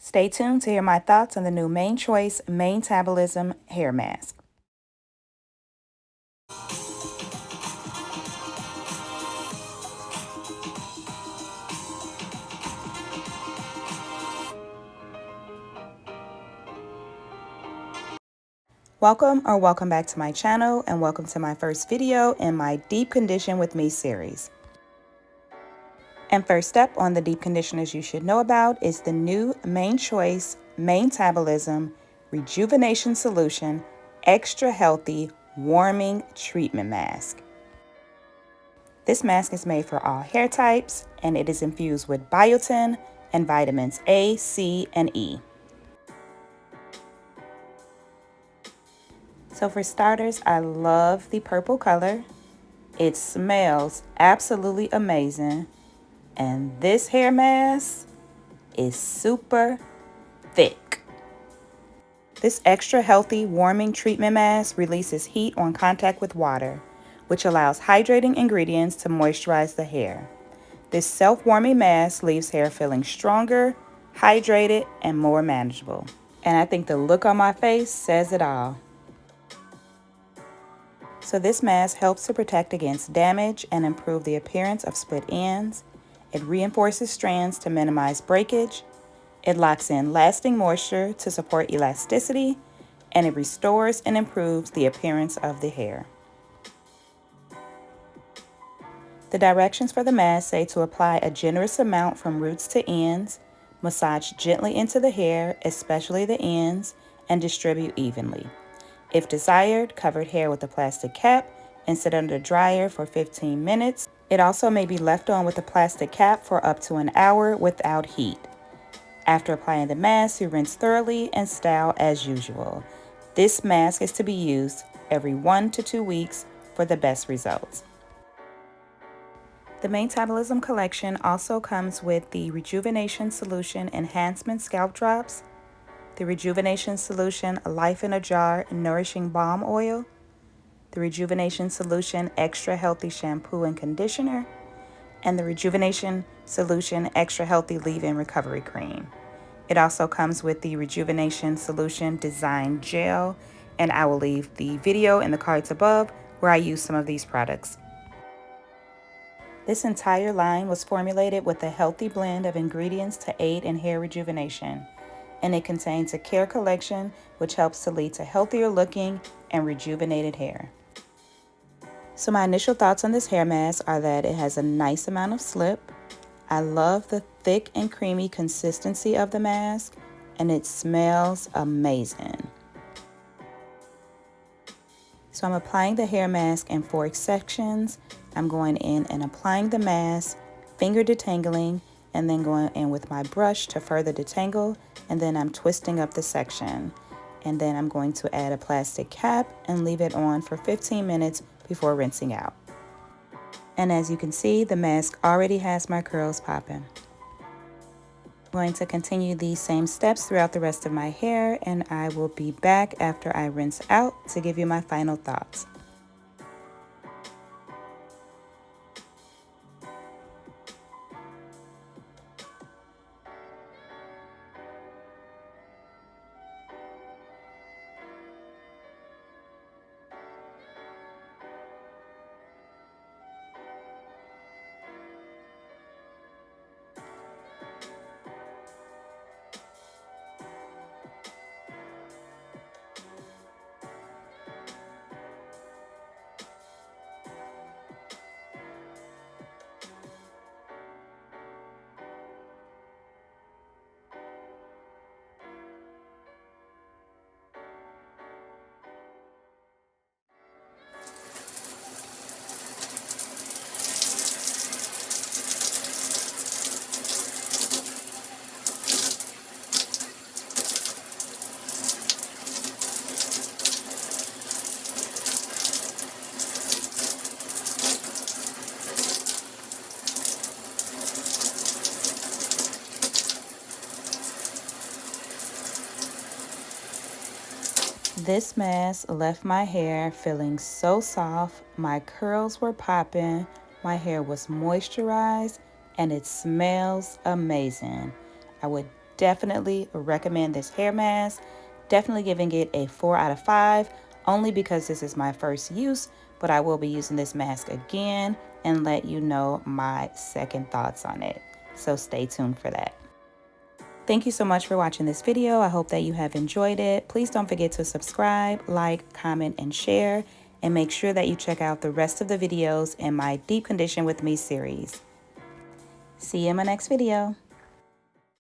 Stay tuned to hear my thoughts on the new Main Choice Manetabolism hair mask. Welcome back to my channel, and welcome to my first video in my Deep Condition with Me series. And first step on the deep conditioners you should know about is the new Main Choice Manetabolism Rejuvenation Solution Extra Healthy Warming Treatment Mask. This mask is made for all hair types, and it is infused with biotin and vitamins A, C, and E. So for starters, I love the purple color. It smells absolutely amazing. And this hair mask is super thick. This extra healthy warming treatment mask releases heat on contact with water, which allows hydrating ingredients to moisturize the hair. This self-warming mask leaves hair feeling stronger, hydrated, and more manageable. And I think the look on my face says it all. So this mask helps to protect against damage and improve the appearance of split ends. It reinforces strands to minimize breakage. It locks in lasting moisture to support elasticity, and it restores and improves the appearance of the hair. The directions for the mask say to apply a generous amount from roots to ends, massage gently into the hair, especially the ends, and distribute evenly. If desired, covered hair with a plastic cap and sit under the dryer for 15 minutes. It also may be left on with a plastic cap for up to an hour without heat. After applying the mask, you rinse thoroughly and style as usual. This mask is to be used every 1 to 2 weeks for the best results. The Manetabolism collection also comes with the Rejuvenation Solution Enhancement Scalp Drops, the Rejuvenation Solution Life in a Jar Nourishing Balm Oil, the Rejuvenation Solution Extra Healthy Shampoo and Conditioner, and the Rejuvenation Solution Extra Healthy Leave-In Recovery Cream. It also comes with the Rejuvenation Solution Design Gel, and I will leave the video in the cards above where I use some of these products. This entire line was formulated with a healthy blend of ingredients to aid in hair rejuvenation, and it contains a care collection which helps to lead to healthier looking and rejuvenated hair. So my initial thoughts on this hair mask are that it has a nice amount of slip. I love the thick and creamy consistency of the mask, and it smells amazing. So I'm applying the hair mask in 4 sections. I'm going in and applying the mask, finger detangling, and then going in with my brush to further detangle, and then I'm twisting up the section. And then I'm going to add a plastic cap and leave it on for 15 minutes before rinsing out. And as you can see, the mask already has my curls popping. I'm going to continue these same steps throughout the rest of my hair, and I will be back after I rinse out to give you my final thoughts. This mask left my hair feeling so soft, my curls were popping, my hair was moisturized, and it smells amazing. I would definitely recommend this hair mask. Definitely giving it a 4 out of 5, only because this is my first use, but I will be using this mask again and let you know my second thoughts on it. So stay tuned for that. Thank you so much for watching this video. I hope that you have enjoyed it. Please don't forget to subscribe, like, comment, and share, and make sure that you check out the rest of the videos in my Deep Condition with Me series. See you in my next video.